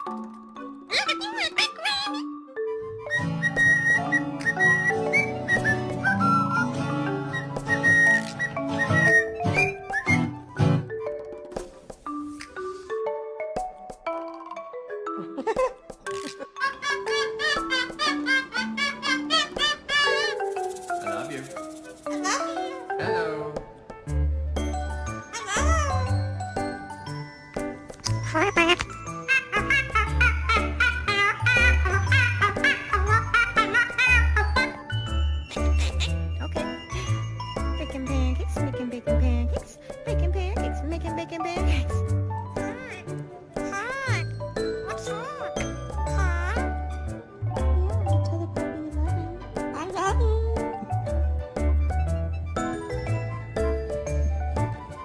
I love you. I love you. Hello. Okay. Making pancakes, making bacon pancakes, making pancakes, making bacon pancakes.